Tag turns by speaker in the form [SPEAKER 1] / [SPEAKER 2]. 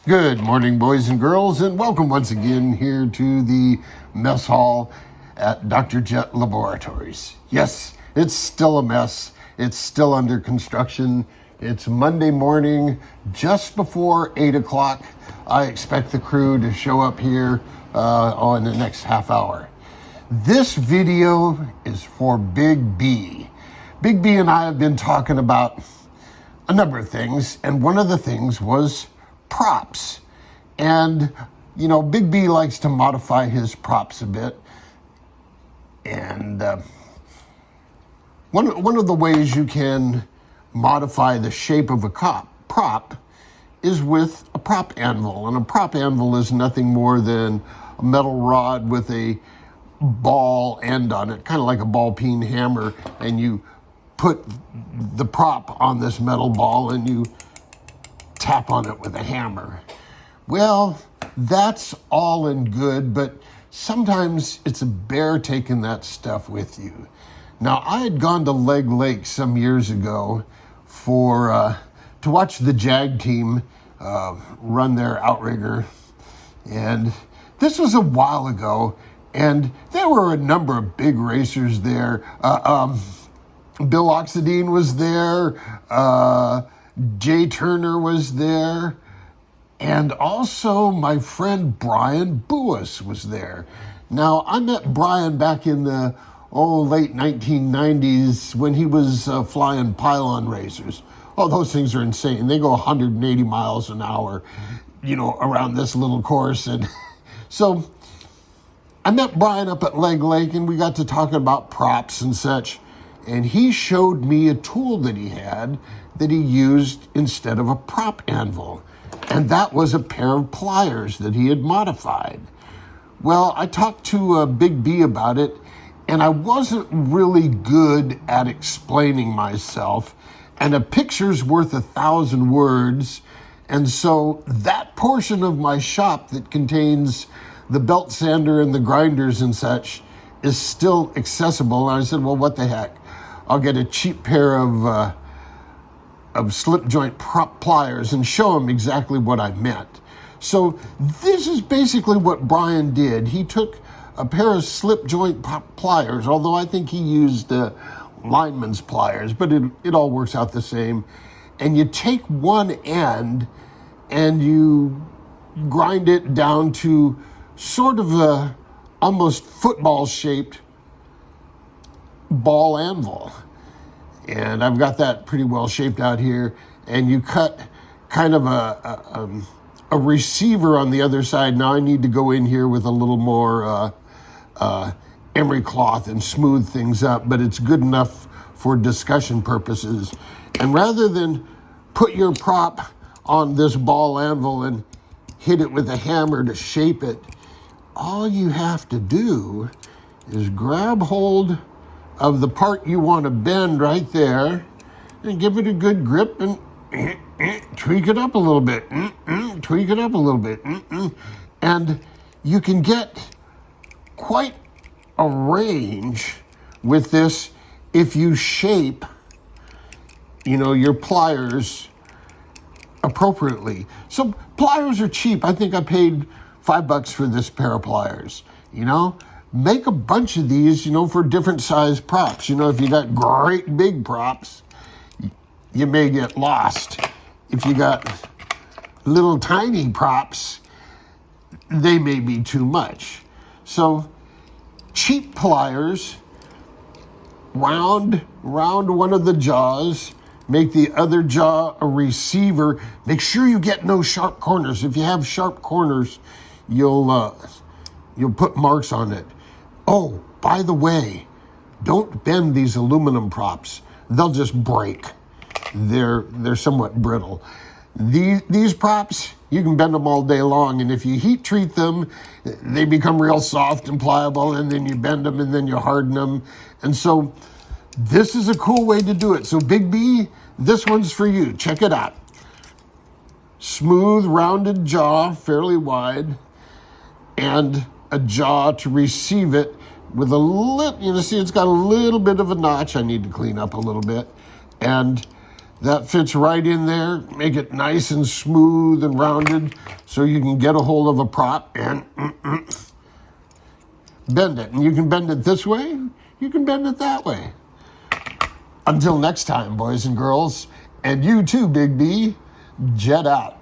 [SPEAKER 1] Good morning, boys and girls, and welcome once again here to the mess hall at Dr. Jet Laboratories. Yes, it's still a mess. It's still under construction. It's Monday morning, just before 8 o'clock. I expect the crew to show up here in the next half hour. This video is for Big B. Big B and I have been talking about a number of things, and one of the things was props. And, you know, Big B likes to modify his props a bit. And one of the ways you can modify the shape of a prop is with a prop anvil. And a prop anvil is nothing more than a metal rod with a ball end on it, kind of like a ball peen hammer. And you put the prop on this metal ball and you tap on it with a hammer. Well, that's all and good, but sometimes it's a bear taking that stuff with you. Now, I had gone to Leg Lake some years ago to watch the JAG team run their outrigger, and this was a while ago, and there were a number of big racers there. Bill Oxidine was there, Jay Turner was there, and also my friend Brian Buis was there. Now, I met Brian back in the late 1990s when he was flying pylon racers. Oh, those things are insane. They go 180 miles an hour, you know, around this little course. And so I met Brian up at Leg Lake, and we got to talking about props and such. And he showed me a tool that he had that he used instead of a prop anvil. And that was a pair of pliers that he had modified. Well, I talked to Big B about it, and I wasn't really good at explaining myself. And a picture's worth 1,000 words. And so that portion of my shop that contains the belt sander and the grinders and such is still accessible. And I said, well, what the heck? I'll get a cheap pair of slip joint pliers and show him exactly what I meant. So this is basically what Brian did. He took a pair of slip joint pliers, although I think he used lineman's pliers, but it all works out the same. And you take one end and you grind it down to sort of a almost football shaped ball anvil. And I've got that pretty well shaped out here. And you cut kind of a receiver on the other side. Now I need to go in here with a little more emery cloth and smooth things up, but it's good enough for discussion purposes. And rather than put your prop on this ball anvil and hit it with a hammer to shape it, all you have to do is grab hold of the part you want to bend right there and give it a good grip and tweak it up a little bit, tweak it up a little bit. And you can get quite a range with this if you shape, you know, your pliers appropriately. So pliers are cheap. I think I paid $5 for this pair of pliers, you know. Make a bunch of these, you know, for different size props. You know, if you got great big props, you may get lost. If you got little tiny props, they may be too much. So cheap pliers, round one of the jaws, make the other jaw a receiver. Make sure you get no sharp corners. If you have sharp corners, you'll put marks on it. Oh, by the way, don't bend these aluminum props. They'll just break. They're somewhat brittle. These props, you can bend them all day long, and if you heat treat them, they become real soft and pliable, and then you bend them and then you harden them. And so this is a cool way to do it. So Big B, this one's for you. Check it out. Smooth, rounded jaw, fairly wide, and a jaw to receive it with a little, you know, see it's got a little bit of a notch I need to clean up a little bit. And That fits right in there. Make it nice and smooth and rounded so you can get a hold of a prop and bend it. And you can bend it this way, you can bend it that way. Until next time, boys and girls, and you too, Big B, jet out.